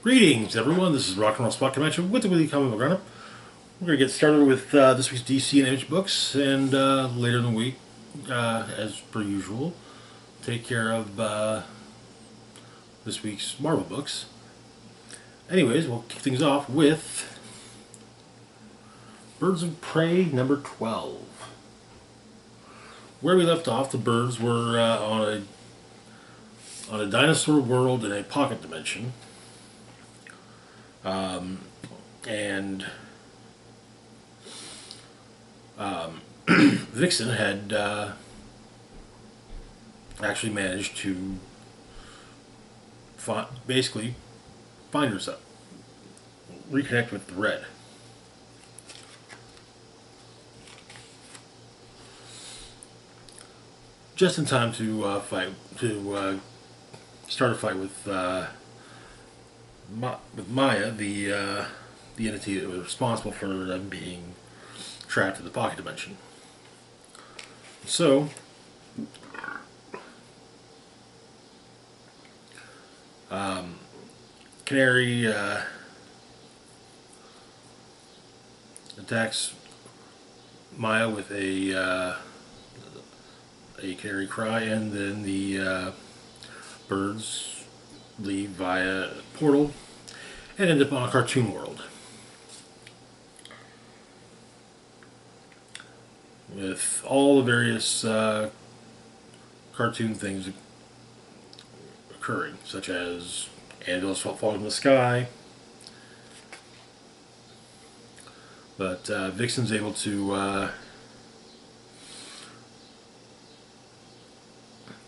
Greetings, everyone. This is Rock and Roll Spot Convention with the Weekly Comic Book Roundup. We're going to get started with this week's DC and Image books, and later in the week, as per usual, take care of this week's Marvel books. Anyways, we'll kick things off with Birds of Prey number 12. Where we left off, the birds were on a dinosaur world in a pocket dimension. And Vixen had actually managed to basically find herself, reconnect with the Red. Just in time to start a fight with Maya, the entity that was responsible for them being trapped in the pocket dimension. So, Canary attacks Maya with a canary cry, and then the birds leave via portal and end up on a cartoon world with all the various cartoon things occurring, such as anvils falling from the sky. But Vixen's able to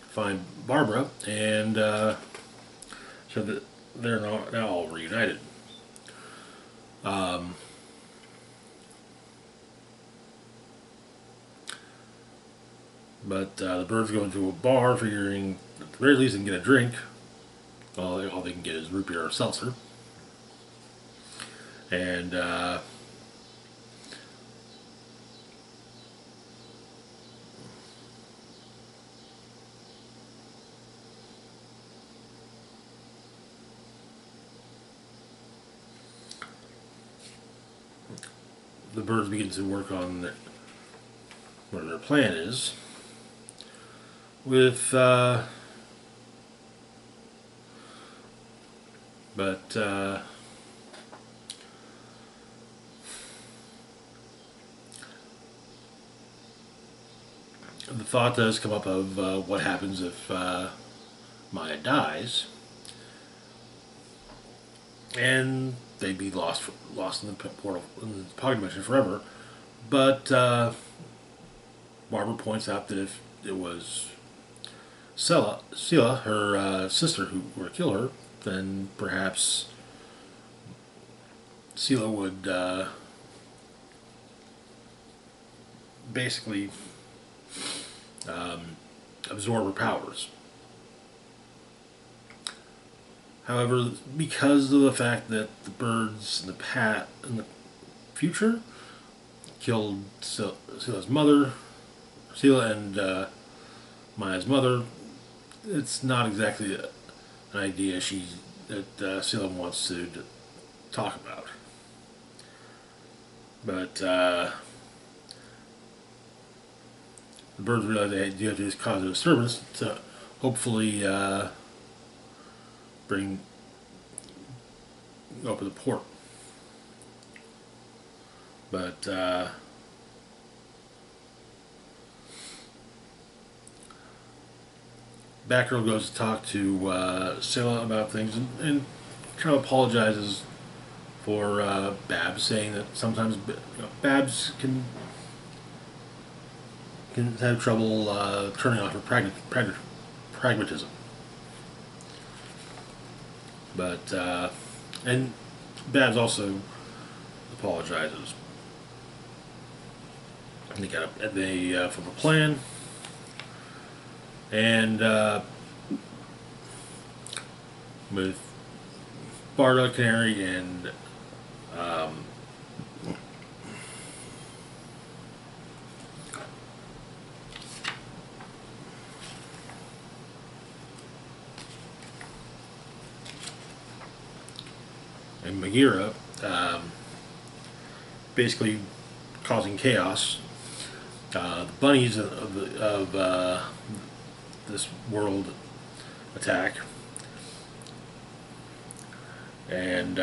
find Barbara, and so that they're now all reunited. But the birds go into a bar, figuring at the very least they can get a drink. All they can get is root beer or seltzer. And the birds begin to work on what their plan is. With but the thought does come up of what happens if Maya dies, and they'd be lost in the portal, in the pocket dimension forever. But Barbara points out that if it was Scylla, her sister, who were to kill her, then perhaps Scylla would basically absorb her powers. However, because of the fact that the birds in the future killed Scylla's mother, Scylla and Maya's mother, it's not exactly an idea that Scylla wants to talk about. But the birds realize they do have to cause a disturbance to hopefully open the port. But Batgirl goes to talk to Scylla about things, and kind of apologizes for Babs, saying that sometimes Babs can have trouble turning off her pragmatism. But and Babs also apologizes. They got from a plan, and with Barda, Canary, and and Megara, basically causing chaos. The bunnies of this world attack, and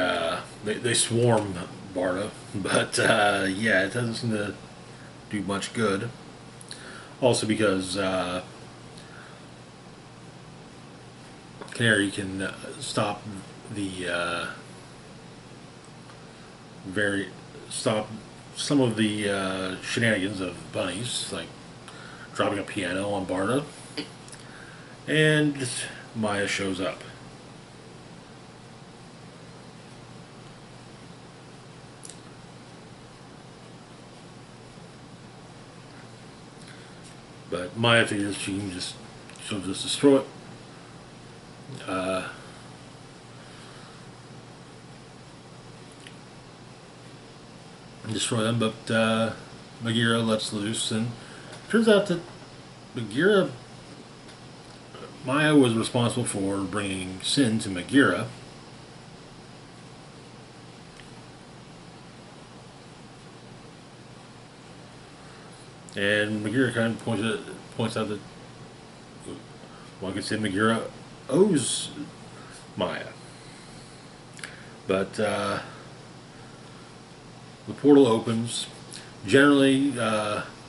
they swarm Barda, but yeah, it doesn't seem to do much good. Also because Canary can stop the very stop some of the shenanigans of bunnies, like dropping a piano on Barda, and Maya shows up. But Maya figures she'll just destroy it. Uh, Destroy them, but Megara lets loose, and turns out that Megara, Maya was responsible for bringing sin to Megara. And Megara kind of points out that one could say Megara owes Maya. But the portal opens. Generally,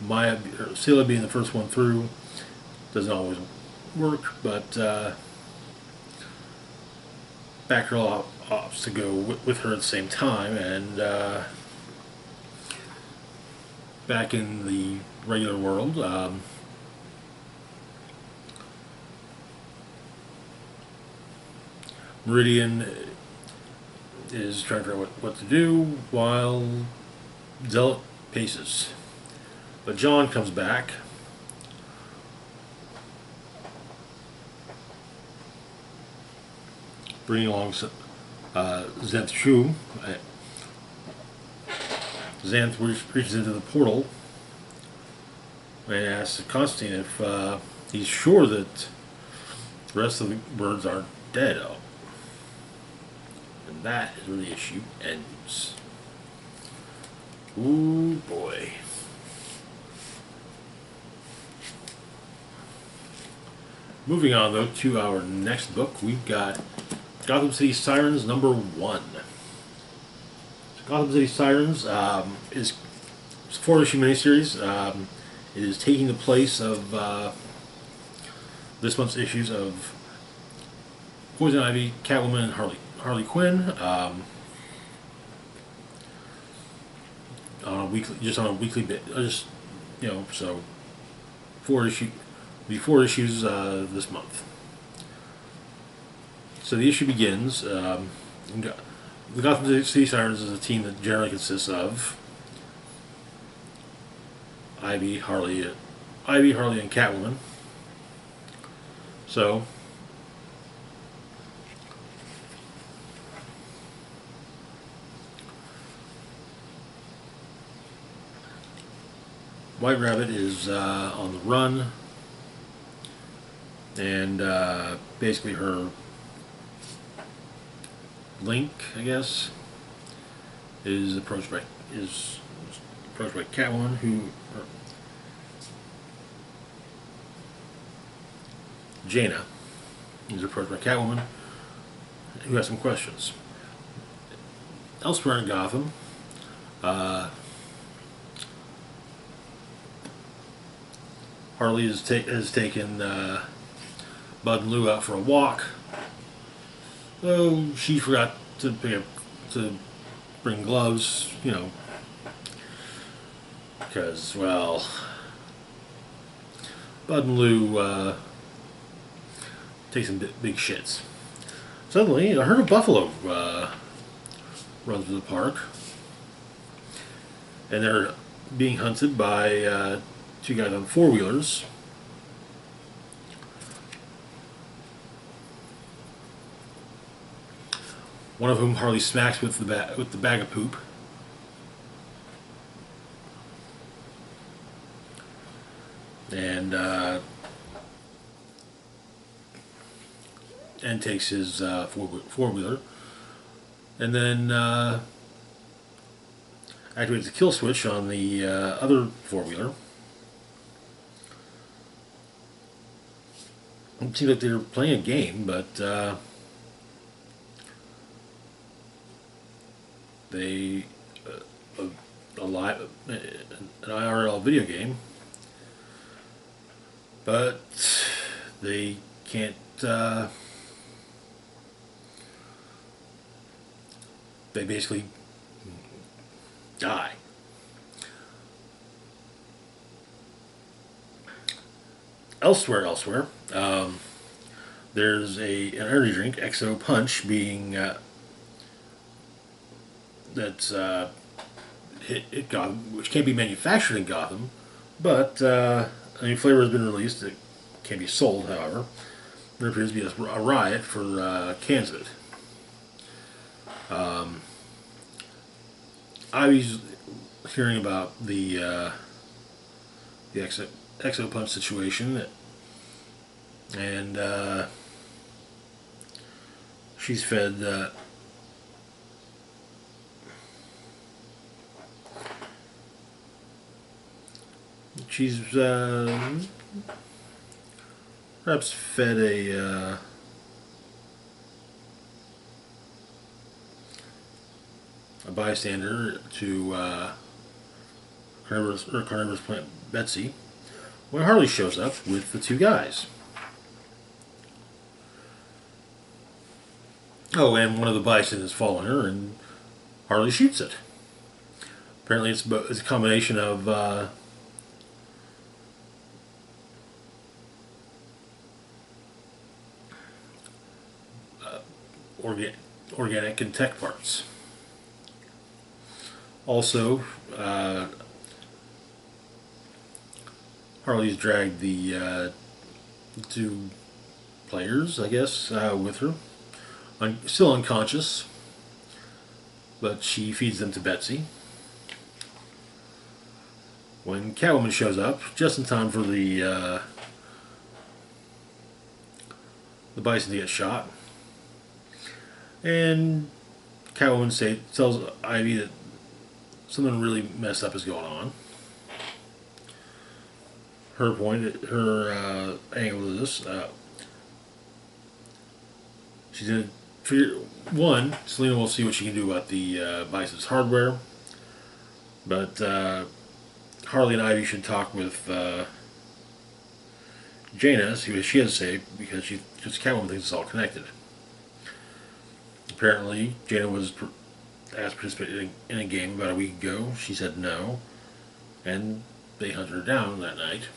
Maya, or Scylla being the first one through, doesn't always work, but Batgirl opts to go with her at the same time, and back in the regular world, Meridian is trying to figure out what to do while Zealot paces. But John comes back. Bringing along Xanth Shu. Xanth reaches into the portal and asks Constantine if he's sure that the rest of the birds aren't dead. And that is where the issue ends. Ooh boy. Moving on though to our next book, we've got Gotham City Sirens #1. So Gotham City Sirens is a 4-issue miniseries. It is taking the place of this month's issues of Poison Ivy, Catwoman, and Harley Quinn. On a weekly bit, so 4 issues this month. So the issue begins. The Gotham City Sirens is a team that generally consists of Ivy, Harley, and Catwoman. So White Rabbit is on the run, and basically her Link, I guess, is approached by Catwoman, Jaina is approached by Catwoman, who has some questions. Elsewhere in Gotham, Harley has taken Bud and Lou out for a walk. So she forgot to bring gloves, because, well, Bud and Lou take some big shits. Suddenly, a herd of buffalo runs through the park, and they're being hunted by 2 guys on 4-wheelers. One of whom Harley smacks with the bag of poop. And takes his 4-wheeler. and then activates the kill switch on the other four-wheeler. It seems like they're playing a game, but they a live an IRL video game, but they can't. They basically die. Elsewhere, there's an energy drink, XO Punch, being that's hit Gotham, which can't be manufactured in Gotham, but a new flavor has been released that can be sold. However, there appears to be a riot for cans of it. I was hearing about the XO Punch situation, and she's fed she's perhaps fed a bystander to carnivorous plant Betsy when Harley shows up with the two guys. Oh, and one of the bystanders following her, and Harley shoots it. Apparently, it's a combination of organic and tech parts. Also, Harley's dragged the two players, I guess, with her. Still unconscious, but she feeds them to Betsy. When Catwoman shows up, just in time for the bison to get shot, and Catwoman tells Ivy that something really messed up is going on. Her angle to this, she's gonna figure one. Selena will see what she can do about the Bison's hardware, but Harley and Ivy should talk with Jaina, see what she has to say, because Catwoman thinks it's all connected. Apparently, Jaina was asked to participate in a game about a week ago. She said no, and they hunted her down that night.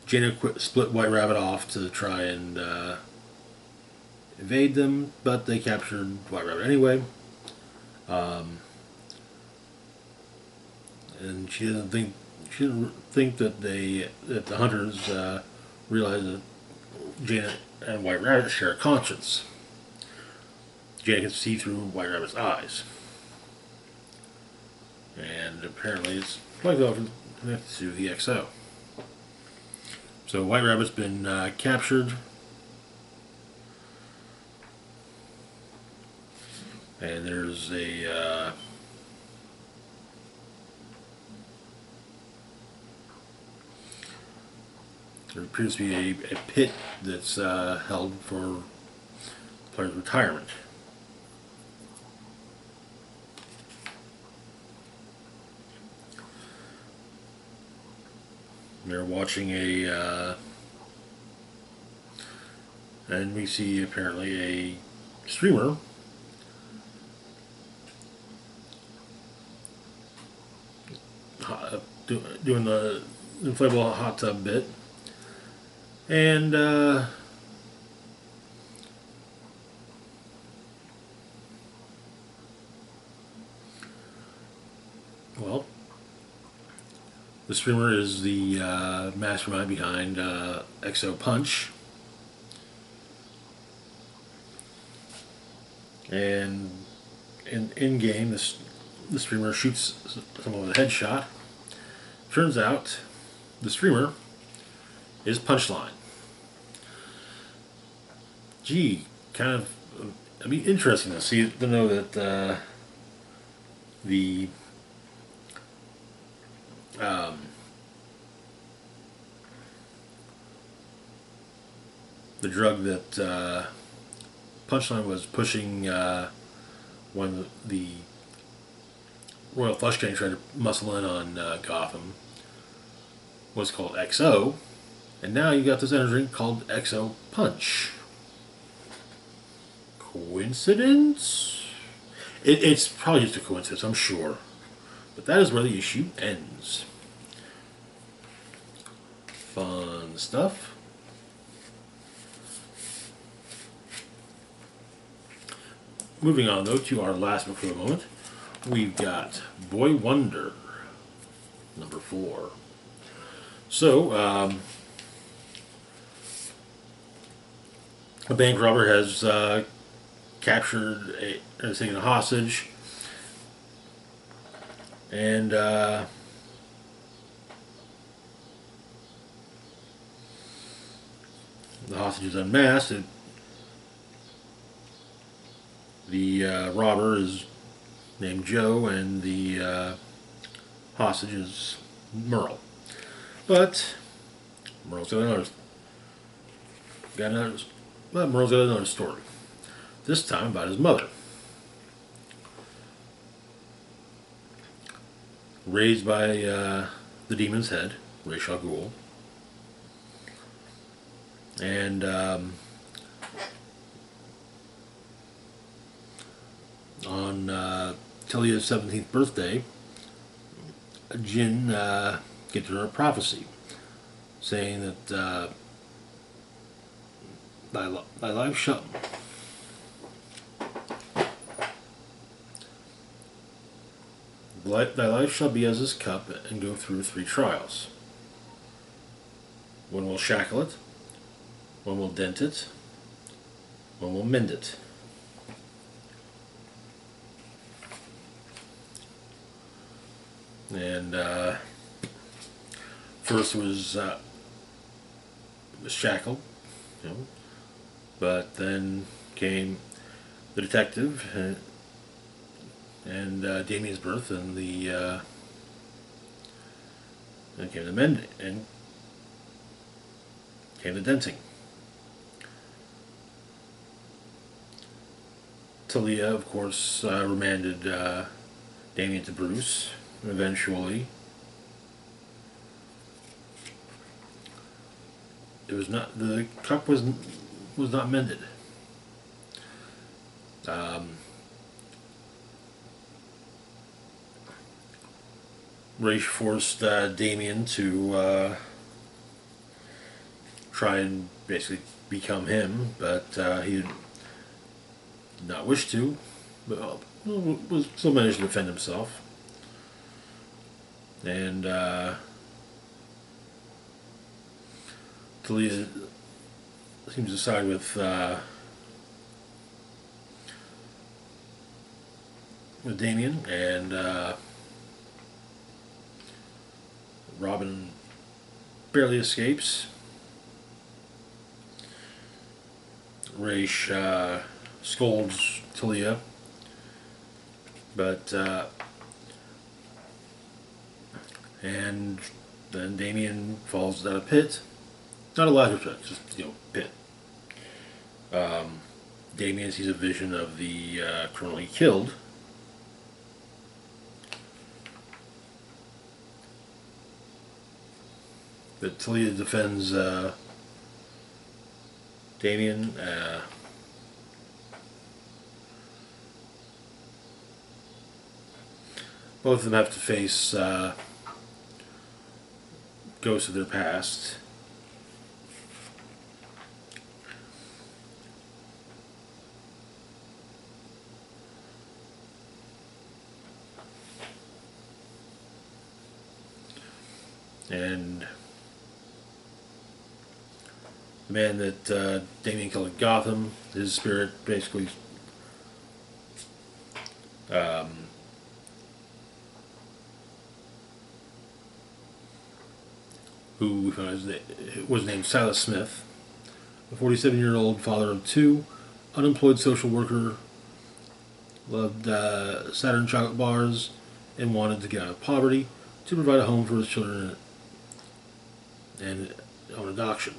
Jaina split White Rabbit off to try and evade them, but they captured White Rabbit anyway. And she didn't think that the hunters realized that Jaina and White Rabbit share a conscience. Jaina can see through White Rabbit's eyes, and apparently it's quite often connected to the XO. So White Rabbit's been captured, and there's there appears to be a pit that's held for players' retirement. They're watching and we see apparently a streamer doing the inflatable hot tub bit, and well, the streamer is the mastermind behind XO Punch, and in game, the streamer shoots someone with a headshot. Turns out, the streamer is Punchline. Gee, kind of. It'd be interesting to know that the um, the drug that Punchline was pushing when the Royal Flush Gang tried to muscle in on Gotham was called XO, and now you got this energy drink called XO Punch. Coincidence? It's probably just a coincidence, I'm sure. But that is where the issue ends. Fun stuff. Moving on, though, to our last book for the moment. We've got Boy Wonder, number 4. So, a bank robber has captured taken a hostage, and the hostage is unmasked. The robber is named Joe, and the hostage is Merle. But Merle's Merle's got another story. This time about his mother. Raised by the Demon's Head, Ra's al Ghul. And on Talia's 17th birthday, a Jinn gives her a prophecy saying that thy life shall thy life shall be as this cup and go through 3 trials. One will shackle it, one will dent it, one will mend it. And first was shackled, you know, but then came the detective and Damien's birth, and then came the mending, and came the denting. Talia, of course, remanded Damien to Bruce. And eventually, the cup was not mended. Ra's forced Damien to try and basically become him, but he did not wish to, but was still managed to defend himself. And Talia seems to side with Damien, and Robin barely escapes. Ra's scolds Talia, but and then Damien falls down a pit. Not a ladder pit, just, pit. Damien sees a vision of the criminal he killed. But Talia defends Damien. Both of them have to face ghosts of their past. And the man that Damien killed in Gotham, his spirit basically who was named Silas Smith, a 47-year-old father of two, unemployed social worker, loved Saturn chocolate bars, and wanted to get out of poverty to provide a home for his children and own adoption.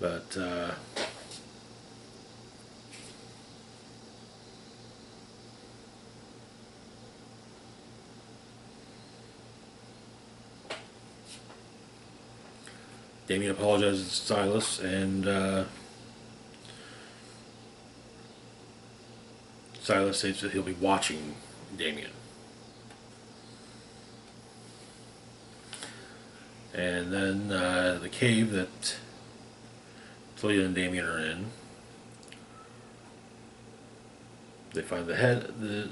But Damien apologizes to Silas, and Silas states that he'll be watching Damien. And then the cave that Talia and Damien are in, they find the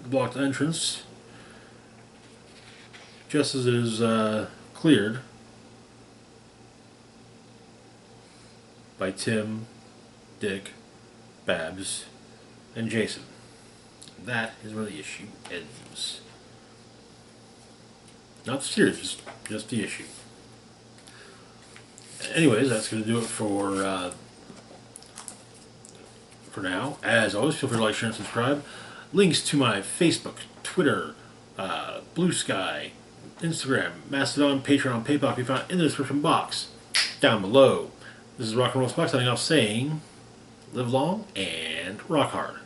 blocked entrance. Just as it is cleared by Tim, Dick, Babs, and Jason. That is where the issue ends. Not the series, just the issue. Anyways, that's going to do it for now. As always, feel free to like, share, and subscribe. Links to my Facebook, Twitter, Blue Sky, Instagram, Mastodon, Patreon, PayPal can be found in the description box down below. This is Rock and Roll Spock signing off saying, live long and rock hard.